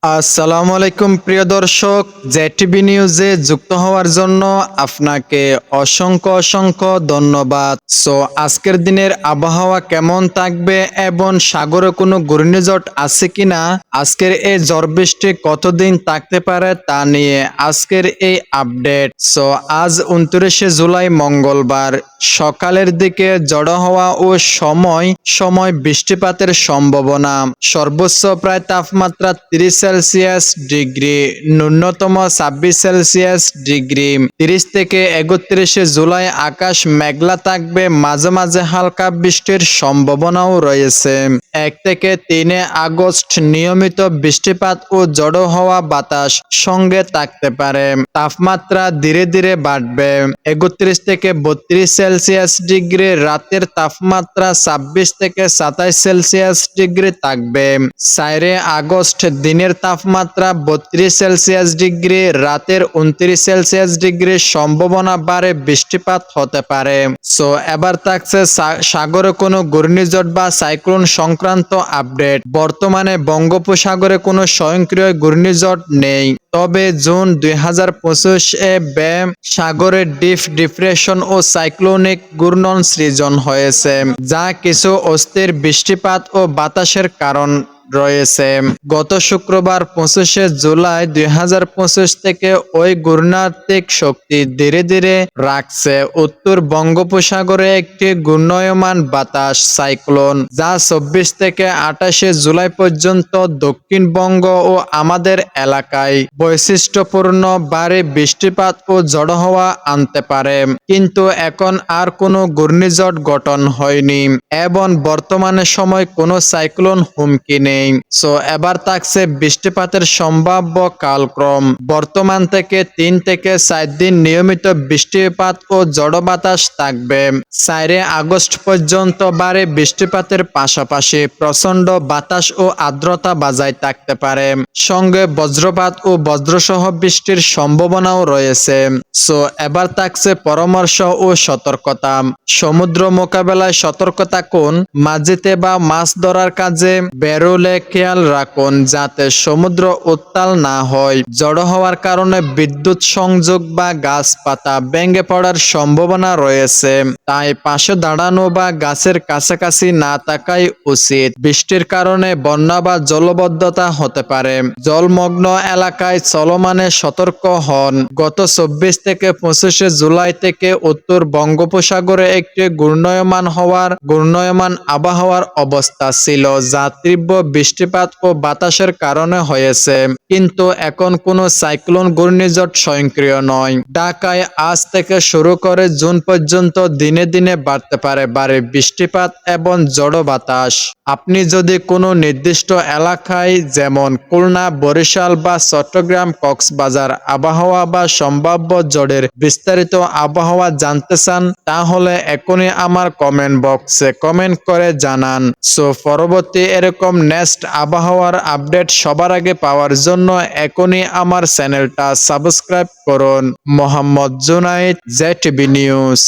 আসসালামু আলাইকুম প্রিয় দর্শক, জেটিভি নিউজে যুক্ত হওয়ার জন্য আপনাকে অসংখ্য ধন্যবাদ। আজকের দিনের আবহাওয়া কেমন থাকবে এবং সাগরে কোনো ঘূর্ণিঝড় আছে কিনা, আজকের এই ঝড় বৃষ্টি কতদিন থাকতে পারে তা নিয়ে আজকের এই আপডেট। আজ 29শে জুলাই মঙ্গলবার সকালের দিকে জড়ো হওয়া ও সময় বৃষ্টিপাতের সম্ভাবনা। সর্বোচ্চ প্রায় তাপমাত্রা 30 সেলসিয়াস ডিগ্রি, ন্যূনতম 26 সেলসিয়াস ডিগ্রি। 30 থেকে 31শে জুলাই আকাশ মেঘলা থাকবে, মাঝে মাঝে হালকা বৃষ্টির সম্ভাবনাও রয়েছে। 1 থেকে 3 আগস্ট নিয়মিত বৃষ্টিপাত ও জড়ো হওয়া বাতাস সঙ্গে থাকতে পারে। তাপমাত্রা ধীরে ধীরে বাড়বে। 31 থেকে 32 সেলসিয়াস ডিগ্রি, রাতের তাপমাত্রা 26 থেকে 27 সেলসিয়াস ডিগ্রি থাকবে। 4 আগস্ট দিনের তাপমাত্রা 32 সেলসিয়াস ডিগ্রি, রাতের 29 সেলসিয়াস ডিগ্রি, সম্ভাবনা বাড়ে বৃষ্টিপাত হতে পারে। এবার থাকছে সাগরে কোনো ঘূর্ণিঝড় বা সাইক্লোন সংক্রান্ত আপডেট। বর্তমানে বঙ্গোপসাগরে কোনো স্বয়ংক্রিয় ঘূর্ণিঝড় নেই, তবে জুন 2025-এ সাগরে ডিপ ডিপ্রেশন ও সাইক্লোনিক ঘূর্ণন সৃজন হয়েছে, যা কিছু অস্থির বৃষ্টিপাত ও বাতাসের কারণ রয়েছে। গত শুক্রবার 25শে জুলাই 2025 থেকে ওই ঘূর্ণাত্মিক শক্তি ধীরে ধীরে রাখছে উত্তর বঙ্গোপসাগরে একটি ঘূর্ণায়মান বাতাস সাইক্লোন, যা 24 থেকে 28শে জুলাই পর্যন্ত দক্ষিণবঙ্গ ও আমাদের এলাকায় বৈশিষ্ট্যপূর্ণ ভারী বৃষ্টিপাত ও ঝড়ো হাওয়া আনতে পারে। কিন্তু এখন আর কোনো ঘূর্ণিঝড় গঠন হয়নি এবং বর্তমানে সময় কোনো সাইক্লোন হুমকি নেই। এবার থাকছে বৃষ্টিপাতের সম্ভাব্য কালক্রম। বর্তমান থেকে 3 থেকে 4 দিন নিয়মিত বৃষ্টিপাত ও ঝড়ো বাতাস থাকবে। 4 আগস্ট পর্যন্ত ভারী বৃষ্টিপাতের পাশাপাশি প্রচণ্ড বাতাস ও আর্দ্রতা বজায় থাকতে পারে, সঙ্গে বজ্রপাত ও বজ্রসহ বৃষ্টির সম্ভাবনাও রয়েছে। এবার থাকছে পরামর্শ ও সতর্কতা। সমুদ্র মোকাবেলায় সতর্ক থাকুন। মাঝিতে বা মাছ ধরার কাজে বেরোলে খেয়াল রাখুন যাতে সমুদ্র উত্তাল না হয়। জড়ো হওয়ার কারণে বিদ্যুৎ সংযোগ বা গাছপাতা ভেঙে পড়ার সম্ভাবনা রয়েছে, তাই পাশে দাঁড়ানো বা গাছের কাছাকাছি না থাকাই উচিত। বৃষ্টির কারণে বন্যা বা জলবদ্ধতা হতে পারে। জলমগ্ন এলাকায় চলমানে সতর্ক হন। গত 24 থেকে 25শে জুলাই থেকে উত্তর বঙ্গোপসাগরে একটি ঘূর্ণায়মান আবহাওয়ার অবস্থা ছিল, যা তীব্র বৃষ্টিপাত ও বাতাসের কারণে হয়েছে, কিন্তু এখন কোনো সাইক্লোন ঘূর্ণিঝড় স্বয়ংক্রিয় নয়। ঢাকায় আজ থেকে শুরু করে জুন পর্যন্ত দিনে দিনে বাড়তে পারে ভারী বৃষ্টিপাত এবং ঝড়ো বাতাস। আপনি যদি কোনো নির্দিষ্ট এলাকায় যেমন খুলনা, বরিশাল বা চট্টগ্রাম, কক্সবাজার আবহাওয়া বা সম্ভাব্য ঝড়ের বিস্তারিত আবহাওয়া জানতে চান, তাহলে এখনই আমার কমেন্ট বক্সে কমেন্ট করে জানান। পরবর্তী এরকম নেক্সট আবহাওয়ার আপডেট সবার আগে পাওয়ার জন্য এখনই আমার চ্যানেলটা সাবস্ক্রাইব করুন। Mohammad Junaid, JTV news.